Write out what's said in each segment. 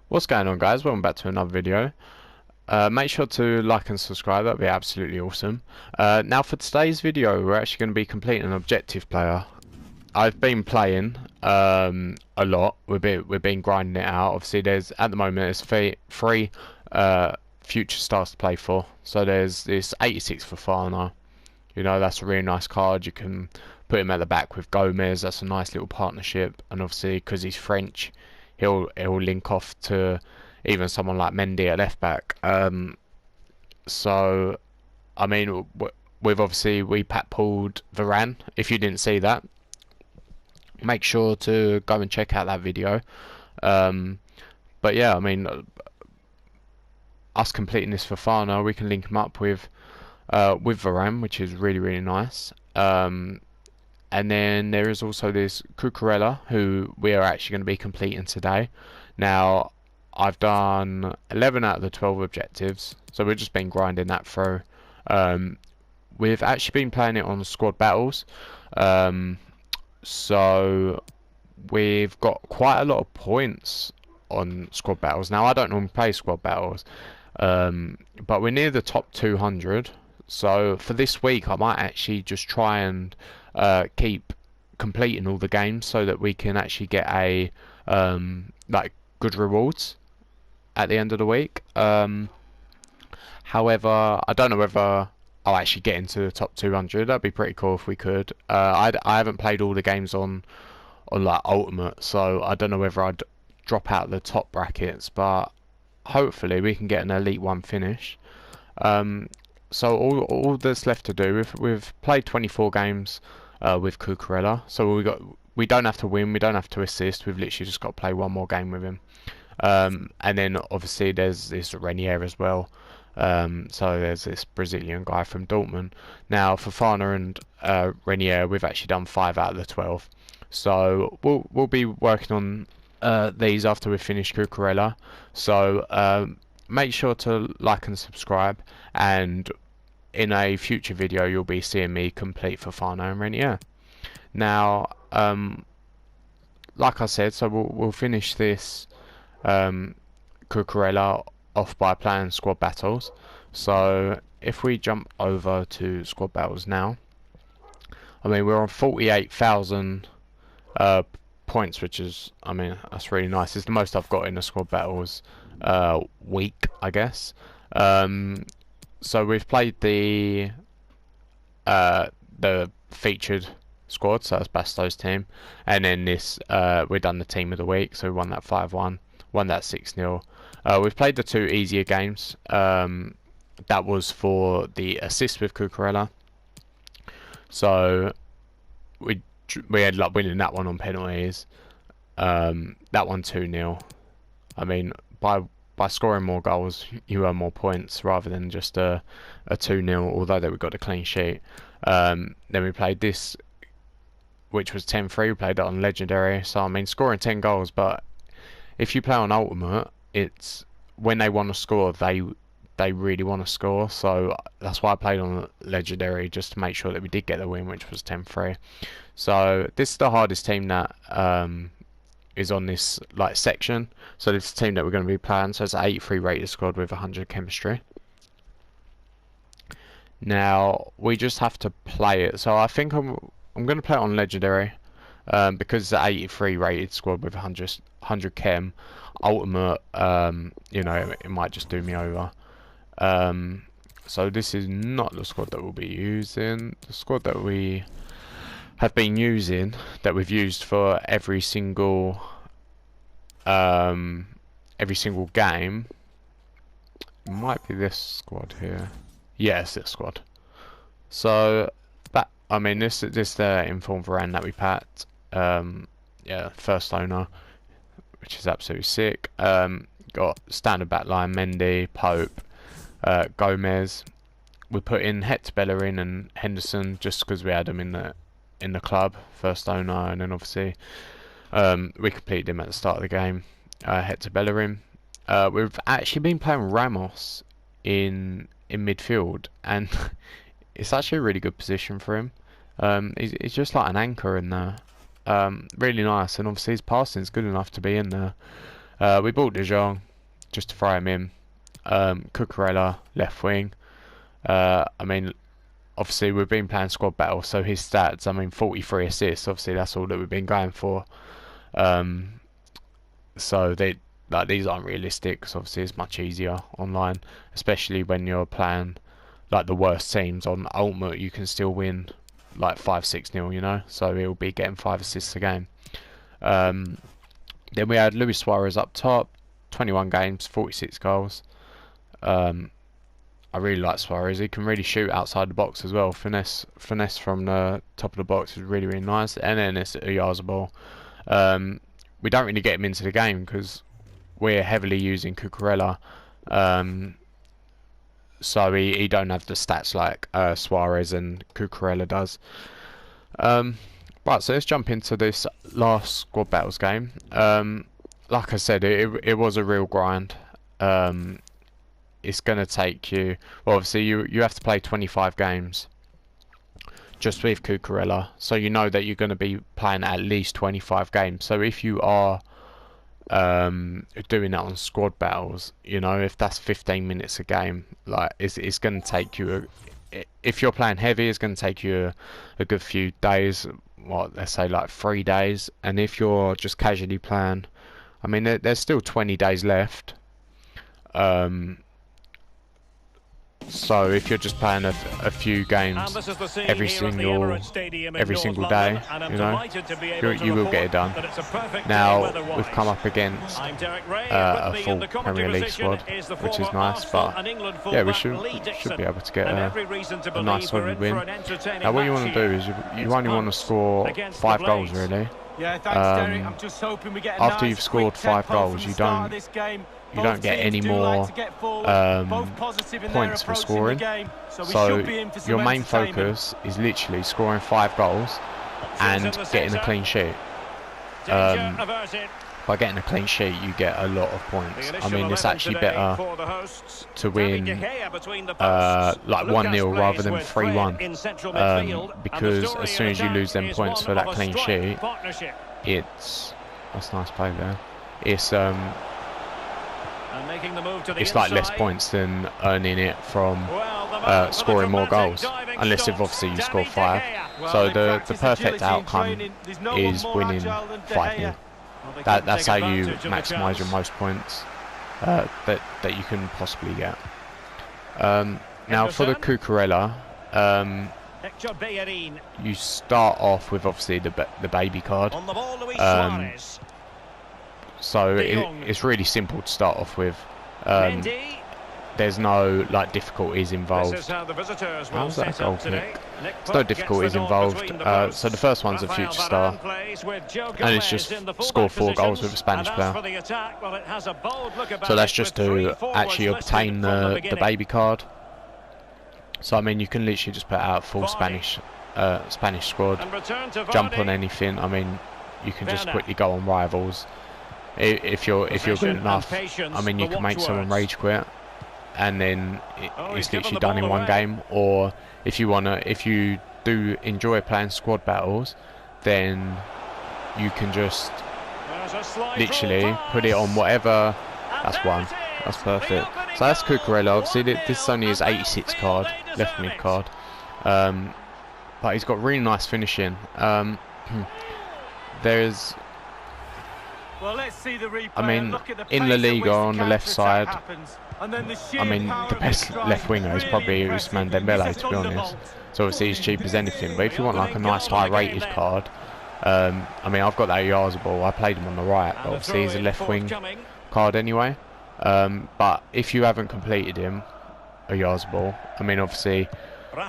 What's going on, guys? Welcome back to another video. Make sure to like and subscribe, that'd be absolutely awesome. Now for today's video, we're actually going to be completing an objective player. I've been playing a lot. We've been grinding it out. Obviously there's at the moment there's three future stars to play for. So there's this 86 for Fafana. You know, that's a really nice card. You can put him at the back with Gomez. That's a nice little partnership. And obviously because he's French, he'll link off to even someone like Mendy at left back. So I mean, we've obviously we pat pulled Varane. If you didn't see that, make sure to go and check out that video. But yeah, I mean, us completing this for Fafana, we can link him up with Varane, which is really nice. And then there is also this Cucurella, who we are actually going to be completing today. Now, I've done 11 out of the 12 objectives, so we've just been grinding that through. We've actually been playing it on squad battles, so we've got quite a lot of points on squad battles. Now, I don't normally play squad battles, but we're near the top 200. So for this week, I might actually just try and keep completing all the games so that we can actually get a like good rewards at the end of the week. However, I don't know whether I'll actually get into the top 200. That'd be pretty cool if we could. I haven't played all the games on like Ultimate, so I don't know whether I'd drop out the top brackets, but hopefully we can get an Elite 1 finish. So all that's left to do, we've played 24 games with Cucurella, so we don't have to win, we don't have to assist, we've literally just got to play one more game with him. And then obviously there's this Renier as well. So there's this Brazilian guy from Dortmund. Now for Fafana and Renier, we've actually done 5 out of the 12. So we'll be working on these after we finish Cucurella. So make sure to like and subscribe, and in a future video you'll be seeing me complete Fafana and Renier. Now, like I said, so we'll finish this Cucurella off by playing squad battles. So if we jump over to squad battles now, I mean we're on 48,000 points, which is, I mean, that's really nice. It's the most I've got in the squad battles week, I guess. So we've played the featured squad, so that's Basto's team, and then this we've done the team of the week, so we won that 5-1, won that 6-0. We've played the 2 easier games. That was for the assist with Cucurella, so we ended up winning that one on penalties. That one 2-0. I mean, by scoring more goals, you earn more points rather than just a 2-0, although that we got a clean sheet. Then we played this, which was 10-3. We played it on Legendary. So, I mean, scoring 10 goals, but if you play on Ultimate, it's when they want to score, they really want to score. So that's why I played on Legendary, just to make sure that we did get the win, which was 10-3. So this is the hardest team that is on this like section. So this is the team that we're going to be playing. So it's an 83 rated squad with 100 chemistry. Now we just have to play it. So I think I'm going to play it on Legendary because it's an 83 rated squad with 100 chem. Ultimate, you know, it might just do me over. So this is not the squad that we'll be using. The squad that we have been using, that we've used for every single game, might be this squad here. Yes, this squad. So that, I mean, this the informed Varane that we packed. Yeah, first owner, which is absolutely sick. Got standard backline: Mendy, Pope, Gomez. We put in Hector Bellerin and Henderson just because we had them in the club, first owner, and then obviously we completed him at the start of the game. Hector Bellerin. We've actually been playing Ramos in midfield, and it's actually a really good position for him. He's just like an anchor in there. Really nice, and obviously his passing is good enough to be in there. We bought De Jong just to throw him in. Cucurella, left wing. I mean, obviously we've been playing squad battle, so his stats, I mean, 43 assists. Obviously that's all that we've been going for. So these aren't realistic, because obviously it's much easier online, especially when you're playing like the worst teams. On Ultimate you can still win like 5-6-0, you know, so he'll be getting 5 assists a game. Then we had Luis Suarez up top, 21 games, 46 goals. I really like Suarez. He can really shoot outside the box as well. Finesse from the top of the box is really, really nice. And then it's Oyarzabal. We don't really get him into the game because we're heavily using Cucurella. So he don't have the stats like Suarez and Cucurella does. Right, so let's jump into this last squad battles game. Like I said, it was a real grind. It's going to take you, well, obviously you have to play 25 games just with Cucurella, so you know that you're going to be playing at least 25 games. So if you are doing that on squad battles, you know, if that's 15 minutes a game, like it's going to take you if you're playing heavy, it's going to take you a good few days, what, let's say like 3 days. And if you're just casually playing, I mean, there's still 20 days left. So if you're just playing a few games every single day, you know, you will get it done. Now we've come up against a full Premier League squad, which is nice, but yeah, we should be able to get a nice solid win. Now what you want to do is you only want to score 5 goals really. After you've scored 5 goals, you don't get any more points for scoring. So your main focus is literally scoring 5 goals and getting a clean sheet. By getting a clean sheet, you get a lot of points. I mean, it's actually better to win like 1-0 rather than 3-1, because as soon as you lose them points for that clean sheet, that's nice play there. It's like less points than earning it from scoring more goals, unless if obviously you score 5. So the perfect outcome is winning 5-0. That's how you maximise your most points that you can possibly get. Now for the Cucurella, you start off with obviously the baby card. So it's really simple to start off with. There's no like difficulties involved. How's that a goal kick? There's no difficulties involved. So the first one's a future star, and it's just score 4 goals with a Spanish player. So that's just to actually obtain the baby card. So I mean, you can literally just put out full Spanish squad, jump on anything. I mean, you can just quickly go on rivals. If you're good enough, I mean, you can make someone rage quit, and then it's literally done in 1 game. Or if you do enjoy playing squad battles, then you can just literally put it on whatever. That's 1. That's perfect. So that's Cucurella. Obviously, this is only his 86 card, left mid card, but he's got really nice finishing. There's, I mean, in La Liga on the left side, I mean, the best left winger is probably Ousmane Dembele, to be honest. So obviously he's cheap as anything. But if you want like a nice high-rated card, I mean, I've got that Oyarzabal. I played him on the right, but obviously he's a left wing card anyway. But if you haven't completed him, Oyarzabal, I mean, obviously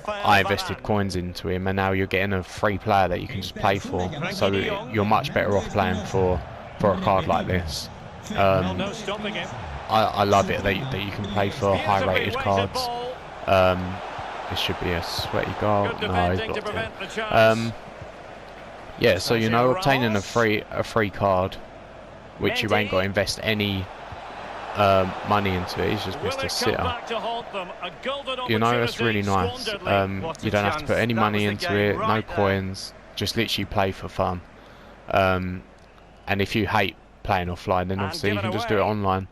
I invested coins into him, and now you're getting a free player that you can just play for. So you're much better off playing for a card like this. I love it that you can play for high-rated cards. This should be a sweaty goal. No, he's blocked it. Yeah, so you know, obtaining a free card, which you ain't got to invest any money into it, is just Mr. Sitter. You know, it's really nice. You don't have to put any money into it, no coins, just literally play for fun. And if you hate playing offline, then obviously you can just do it online.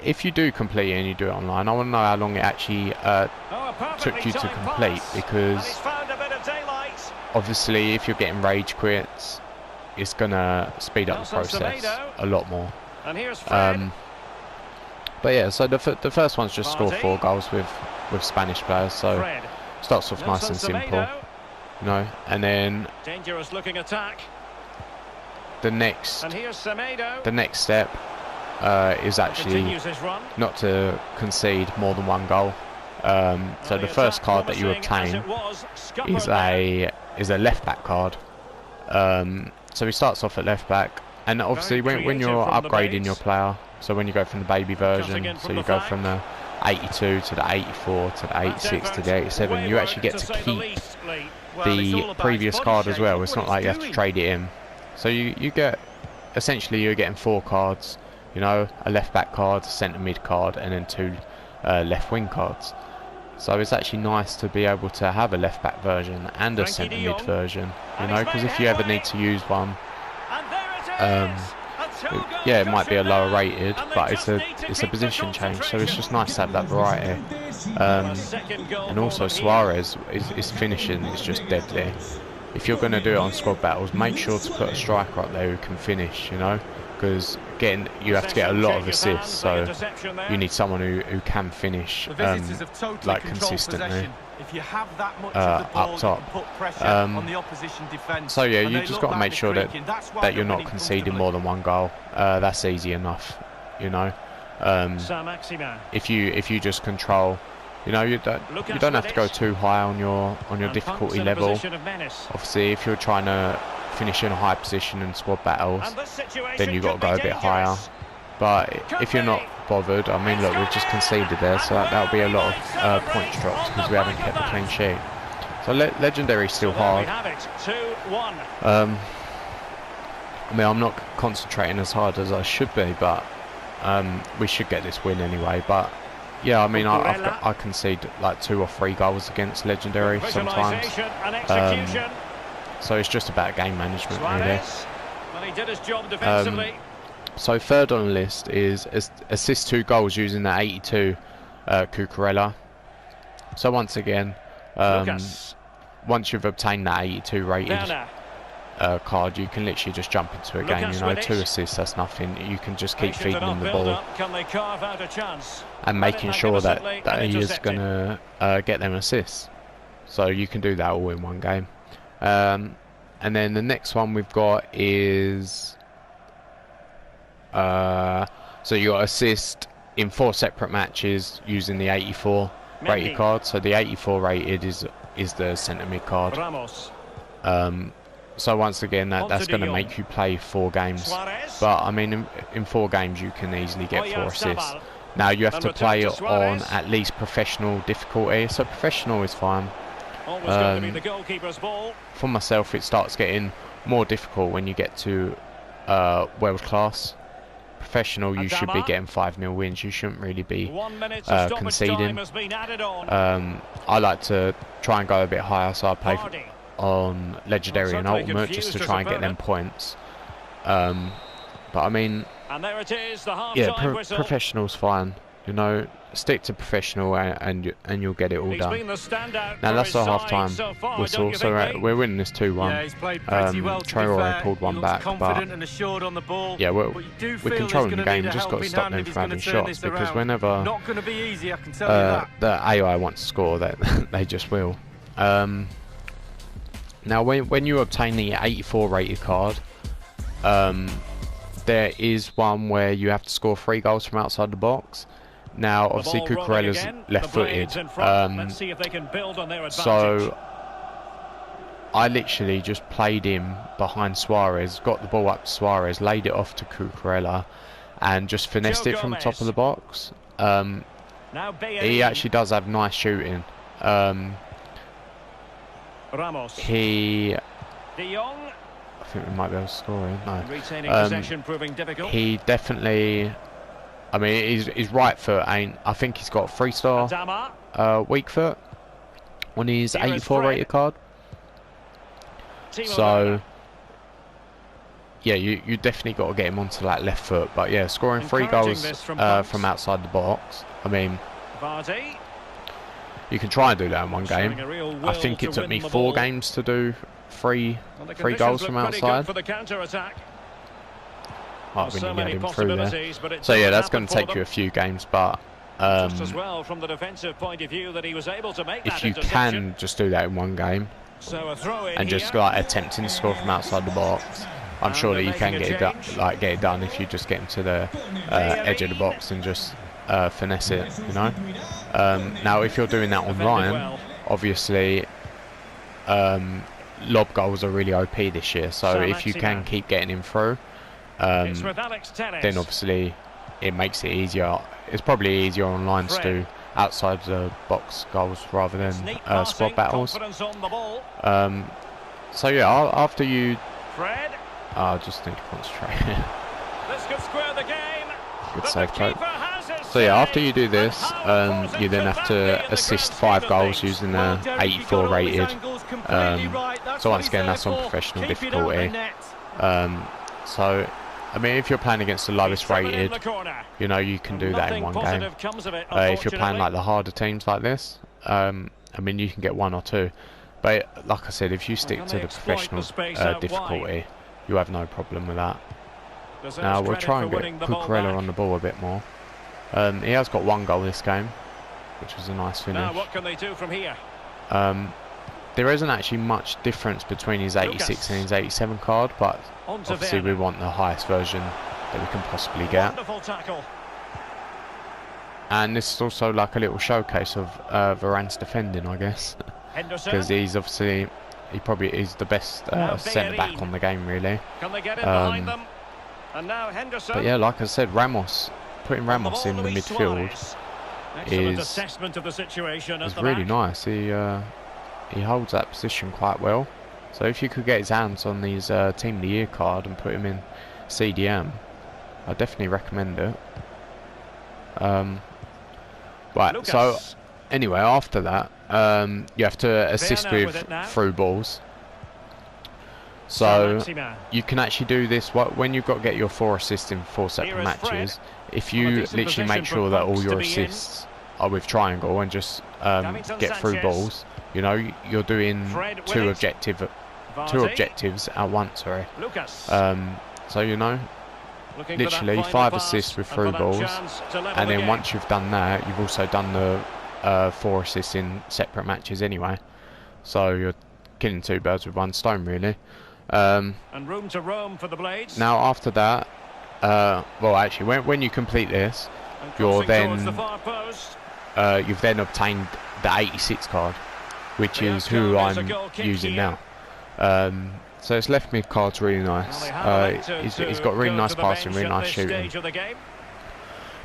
If you do complete it and you do it online, I want to know how long it actually took you to complete, because obviously if you're getting rage quits, it's gonna speed up the process a lot more. But yeah, so the first one's just score 4 goals with Spanish players, so starts off nice and simple, you know, and then dangerous looking attack. The next step is actually not to concede more than 1 goal. So the first card that you obtain is a left back card. So he starts off at left back, and obviously when you're upgrading your player, so when you go from the baby version, so you go from the 82 to the 84 to the 86 to the 87, you actually get to keep the previous card as well. It's not like you have to trade it in. So you get, essentially you're getting 4 cards, you know, a left back card, a centre mid card, and then 2 left wing cards. So it's actually nice to be able to have a left back version and a centre mid version, you know, because if you ever need to use one, yeah, it might be a lower rated, but it's a position change, so it's just nice to have that variety. And also Suarez, his finishing is just deadly. If you're going to do it on squad battles, make sure to put a striker up there who can finish, you know, because you have to get a lot of assists, so you need someone who can finish like consistently up top. So yeah, you just got to make sure that you're not conceding more than 1 goal. That's easy enough, you know. If you just control, you know, you don't have to go too high on your difficulty level. Obviously, if you're trying to finish in a high position in squad battles, then you've got to go a bit higher. But if you're not bothered, I mean, look, we've just conceded there, so that'll be a lot of points drops because we haven't kept a clean sheet. So legendary's still hard. I mean, I'm not concentrating as hard as I should be, but we should get this win anyway. But yeah, I mean, I concede like 2 or 3 goals against legendary sometimes. So it's just about game management, really. So third on the list is assist 2 goals using the 82 Cucurella. So once again, once you've obtained that 82 rated card, you can literally just jump into a game, you know, 2 assists, that's nothing. You can just keep feeding him the ball and making sure that he is going to get them assists. So you can do that all in 1 game. And then the next one we've got is so you got assist in 4 separate matches using the 84 rated card. So the 84 rated is the centre mid card. So once again, that's going to make you play 4 games. But I mean, in 4 games you can easily get 4 assists. Now you have to play it on at least professional difficulty. So professional is fine. For myself, it starts getting more difficult when you get to world class. Professional, you should be getting 5-0 wins. You shouldn't really be conceding. I like to try and go a bit higher, so I play on legendary and ultimate just to try and get them points. But I mean, yeah, professional's fine. You know, stick to professional and you'll get it all done. Now that's our half-time whistle, so we're winning this 2-1. Traore pulled one back, but yeah, we're controlling the game. Just got to stop them from having shots, because whenever the AI wants to score, they just will. Now when you obtain the 84 rated card, there is one where you have to score 3 goals from outside the box. Now, obviously, Cucurella's left-footed, so I literally just played him behind Suarez, got the ball up to Suarez, laid it off to Cucurella, and just finessed it from the top of the box. He actually does have nice shooting. I think we might be able to score him. No. He definitely... I mean, his right foot ain't... I think he's got a 3-star weak foot on his 84 rated card. So, yeah, you definitely got to get him onto that left foot. But yeah, scoring 3 goals from outside the box. I mean, you can try and do that in one game. I think it took me 4 games to do three goals from outside. Might have been getting him through there. So yeah, that's going to take you a few games, but if you can just do that in one game and just like attempting to score from outside the box, I'm sure that you can get it done if you just get into the edge of the box and just finesse it, you know. Now, if you're doing that online, obviously, lob goals are really OP this year. So if you can keep getting him through, then obviously it makes it easier. It's probably easier online to do outside the box goals rather than squad battles. So yeah, after you, I just need to concentrate. Good save, Cope. So yeah, after you do this, you then have to assist 5 goals using a 84 rated. So once again, that's on professional difficulty. So I mean, if you're playing against the lowest rated, you know, you can do that in one game. If you're playing like the harder teams like this, I mean, you can get 1 or 2. But like I said, if you stick to the professional difficulty, you have no problem with that. Now we'll try and get Cucurella on the ball a bit more. He has got 1 goal this game, which was a nice finish. Now what can they do from here? There isn't actually much difference between his 86 and his 87 card, but obviously we want the highest version that we can possibly get. And this is also like a little showcase of Varane's defending, I guess, because he's obviously probably is the best centre back on the game, really. But yeah, like I said, putting Ramos in the midfield is really nice. He holds that position quite well. So if you could get his hands on these Team of the Year card and put him in CDM, I definitely recommend it. Right, so anyway, after that, you have to assist with through balls. So you can actually do this when you've got to get your 4 assists in 4 separate matches. If you literally make sure that all your assists are with triangle and just get through balls, you know, you're doing two objectives at once. Sorry. So you know, literally 5 assists with through balls, and then once you've done that, you've also done the 4 assists in separate matches anyway. So you're killing 2 birds with 1 stone, really. And room to roam for the blades. Now after that, well, actually, when you complete this, you've then obtained the 86 card, which is who I'm using now. So his left mid card's really nice. He's got really nice passing, really nice shooting.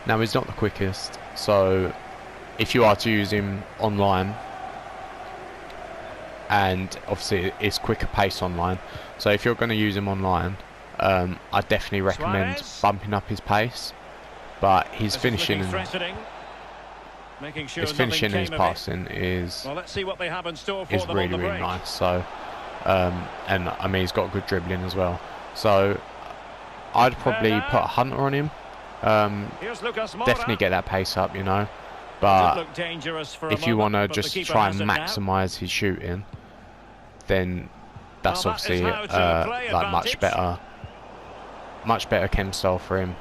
Now he's not the quickest, so if you are to use him online, and obviously it's quicker pace online, so if you're going to use him online, I definitely recommend bumping up his pace, but his finishing and his passing is really nice. So and I mean, he's got good dribbling as well, so I'd probably put a Hunter on him. Definitely get that pace up, you know, but if you want to just try and maximise his shooting, then that's obviously like much better chem style for him,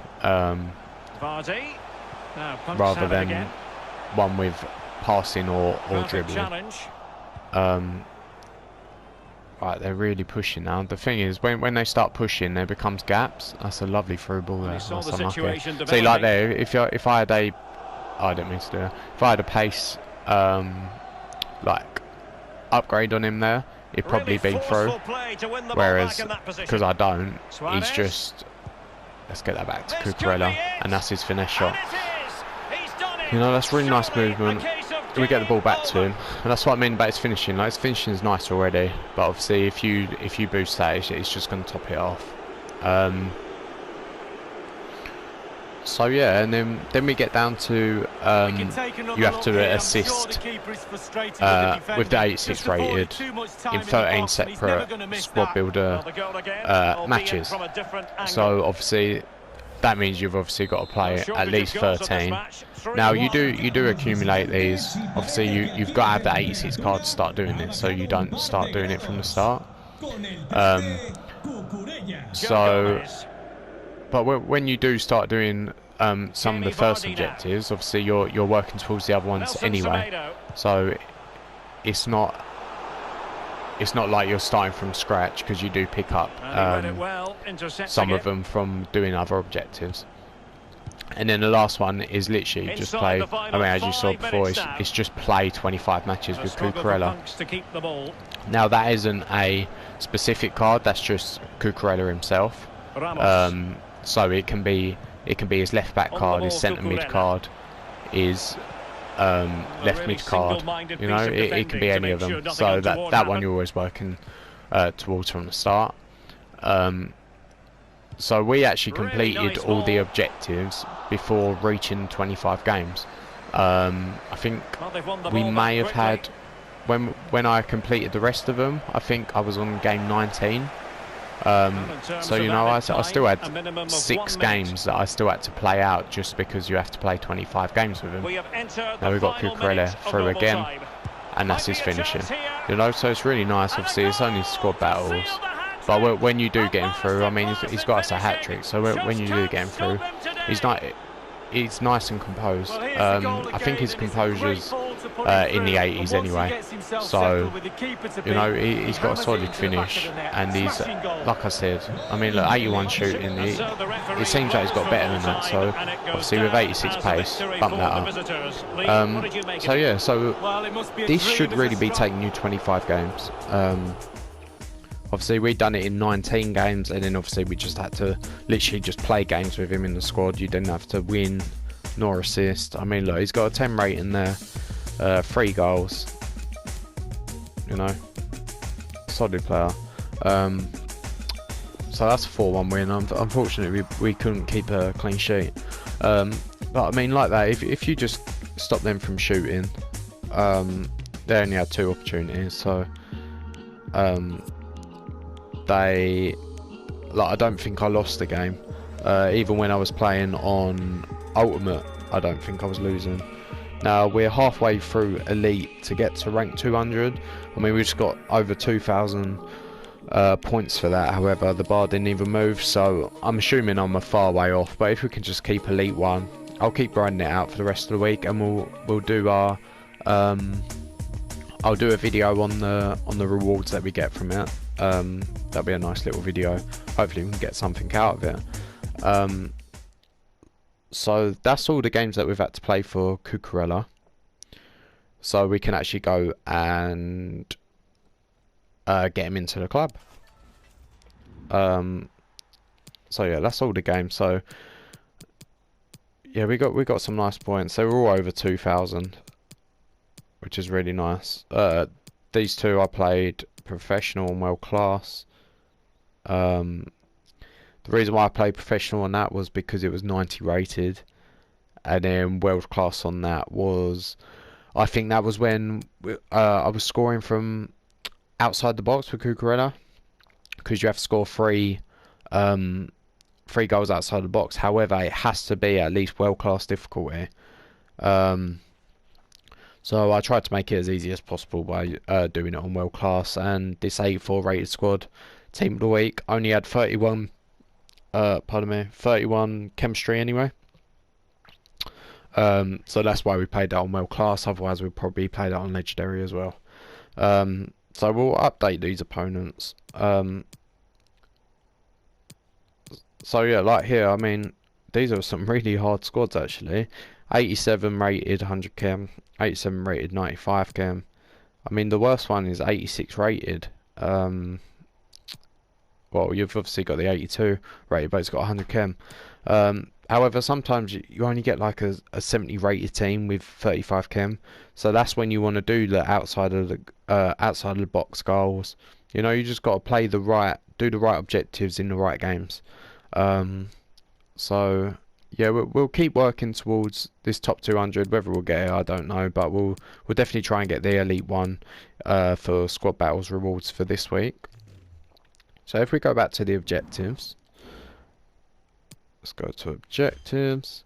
rather than one with passing or dribbling. Right, they're really pushing now. The thing is, when they start pushing, there becomes gaps. That's a lovely through ball there. That's unlucky. See, like there, if I had a, I didn't mean to do that. If I had a pace, like upgrade on him there, it'd probably be through. Whereas, because I don't, he's just. Let's get that back to Cucurella, and that's his finesse shot. You know, that's really nice movement. We get the ball back to him, and that's what I mean about his finishing. Like, his finishing is nice already, but obviously if you boost that, it's just going to top it off. So yeah, and then we get down to you have to assist with the 86 rated in 13 separate squad builder matches. So obviously that means you've obviously got to play at least 13. Now you do accumulate these. Obviously you've got to have the 86 card to start doing this, so you don't start doing it from the start. But when you do start doing some of the first objectives, obviously you're working towards the other ones anyway. So it's not like you're starting from scratch, because you do pick up some of them from doing other objectives. And then the last one is literally just play. I mean, as you saw before, it's just play 25 matches with Cucurella. Now that isn't a specific card. That's just Cucurella himself. So it can be his left back card, his centre mid card, his left mid card. You know, it can be any of them. So that one you're always working towards from the start. So we actually completed all the objectives before reaching 25 games. I think we may have had, when I completed the rest of them, I think I was on game 19. So you know, I still had 6 games that I still had to play out, just because you have to play 25 games with him. Now we've got Cucurella through again, and that's his finishing. You know, so it's really nice. Obviously it's only squad battles, but when you do get him through, I mean, he's got us a hat-trick, so when you do get him through, he's nice and composed. I think his composure's in the 80s anyway, so you know, he's got a solid finish, and he's, like I said, I mean, look, 81 shooting, it seems like he's got better than that, so obviously with 86 pace, bump that up. So yeah, so this should really be taking you 25 games. Obviously we'd done it in 19 games, and then obviously we just had to literally just play games with him in the squad. You didn't have to win nor assist. I mean, look, he's got a 10 rating there, 3 goals, you know, solid player. So that's a 4-1 win. Unfortunately we couldn't keep a clean sheet, but I mean, like that, if you just stop them from shooting, they only had 2 opportunities, so I don't think I lost the game. Even when I was playing on Ultimate, I don't think I was losing. Now we're halfway through Elite to get to rank 200. I mean, we just got over 2,000 points for that. However, the bar didn't even move, so I'm assuming I'm a far way off. But if we can just keep Elite 1, I'll keep grinding it out for the rest of the week, and we'll do our I'll do a video on the rewards that we get from it. That'll be a nice little video. Hopefully we can get something out of it. So that's all the games that we've had to play for Cucurella. So we can actually go and get him into the club. So yeah, that's all the games. So yeah, we got some nice points. They were all over 2,000, which is really nice. These two I played professional and world class. The reason why I played professional on that was because it was 90 rated, and then world class on that was, I think that was when I was scoring from outside the box with Cucurella, because you have to score 3 goals outside the box. However, it has to be at least world class difficulty. So I tried to make it as easy as possible by doing it on world class, and this 84 rated squad, team of the week, only had 31 chemistry anyway. So that's why we played that on world class. Otherwise we'd probably play that on legendary as well. So we'll update these opponents. So yeah, like here, I mean, these are some really hard squads actually. 87 rated 100 chem, 87 rated 95 chem. I mean, the worst one is 86 rated. Well, you've obviously got the 82 rated, but it's got 100 chem. However, sometimes you only get like a 70 rated team with 35 chem. So that's when you want to do the outside of the box goals. You know, you just got to play do the right objectives in the right games. So yeah, we'll keep working towards this top 200. Whether we'll get it, I don't know, but we'll definitely try and get the Elite 1 for squad battles rewards for this week. So if we go back to the objectives, let's go to objectives,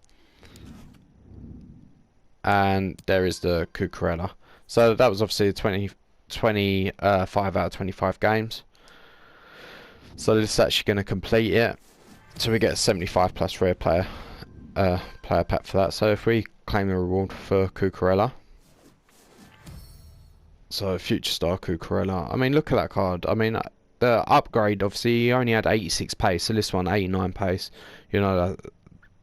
and there is the Cucurella. So that was obviously 25 out of 25 games. So this is actually going to complete it. So we get a 75 plus rare player pack for that. So if we claim the reward for Cucurella, so future star Cucurella. I mean, look at that card. I mean, the upgrade, obviously he only had 86 pace, so this one 89 pace. You know,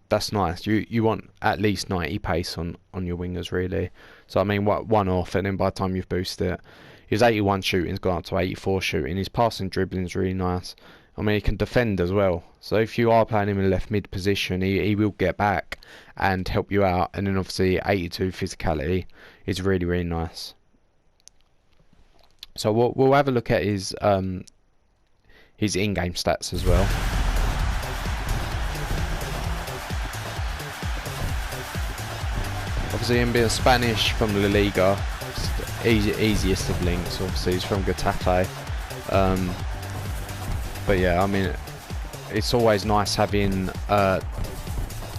that's nice. You want at least 90 pace on your wingers, really. So I mean, one off, and then by the time you've boosted it, his 81 shooting's gone up to 84 shooting. His passing dribbling's really nice. I mean, he can defend as well. So if you are playing him in left mid position, he will get back and help you out. And then obviously 82 physicality is really, really nice. So we'll have a look at his in-game stats as well. Obviously, him being Spanish from La Liga, easiest of links. Obviously, he's from Getafe. But yeah, I mean, it's always nice having the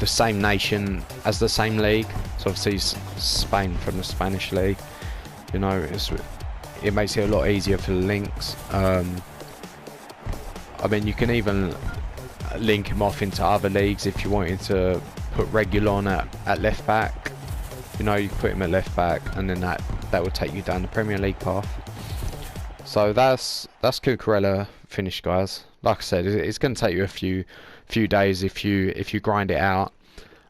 same nation as the same league. So obviously, he's Spain from the Spanish league. You know, it makes it a lot easier for the links. I mean, you can even link him off into other leagues if you wanted to put Regulon at left back. You know, you put him at left back, and then that will take you down the Premier League path. So that's Cucurella finished, guys. Like I said, it's going to take you a few days if you grind it out.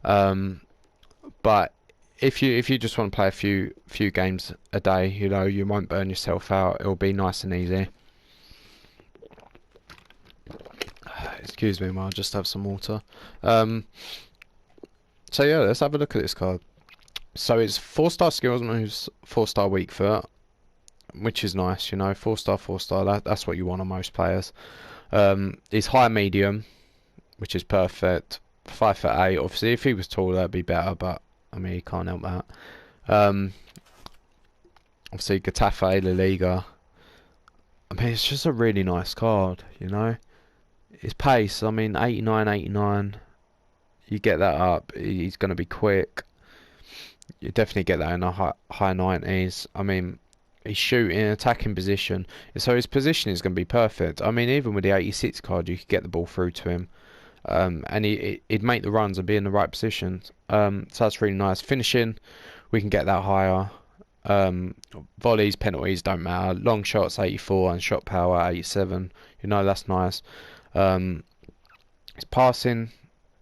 But if you just want to play a few games a day, you know, you won't burn yourself out. It'll be nice and easy. Excuse me, I'll just have some water. So yeah, let's have a look at this card. So it's 4-star skills moves, 4-star weak foot, which is nice, you know, 4-star, 4-star. That's what you want on most players. He's high medium, which is perfect. 5'8". Obviously, if he was taller, that'd be better, but I mean, he can't help that. Obviously, Getafe, La Liga. I mean, it's just a really nice card, you know. His pace, I mean, 89. You get that up, he's going to be quick. You definitely get that in the high 90s. I mean, he's shooting, attacking position. So his position is going to be perfect. I mean, even with the 86 card, you could get the ball through to him. And he'd make the runs and be in the right position. So that's really nice. Finishing, we can get that higher. Volleys, penalties don't matter. Long shots, 84, and shot power, 87. You know, that's nice. His passing,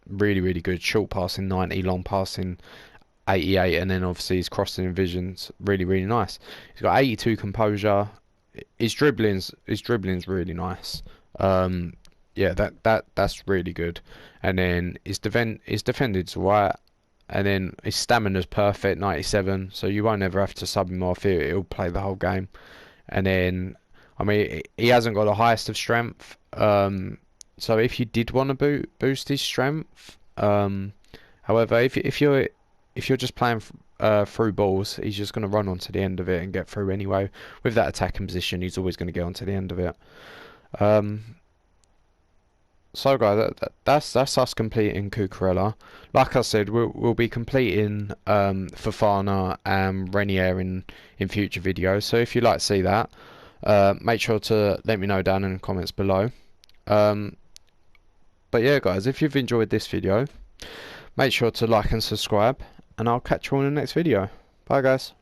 really, really good. Short passing, 90. Long passing, 88. And then obviously his crossing and vision's really, really nice. He's got 82 composure. His dribbling's really nice. Yeah, that's really good. And then his defending's right. And then his stamina's perfect, 97. So you won't ever have to sub him off. He'll play the whole game. And then, I mean, he hasn't got the highest of strength. So if you did want to boost his strength, however, if you're just playing through balls, he's just going to run onto the end of it and get through anyway. With that attacking position, he's always going to get onto the end of it. So guys, that's us completing Cucurella. Like I said, we'll be completing Fofana and Renier in future videos. So if you'd like to see that, make sure to let me know down in the comments below. But yeah, guys, if you've enjoyed this video, make sure to like and subscribe, and I'll catch you all in the next video. Bye, guys.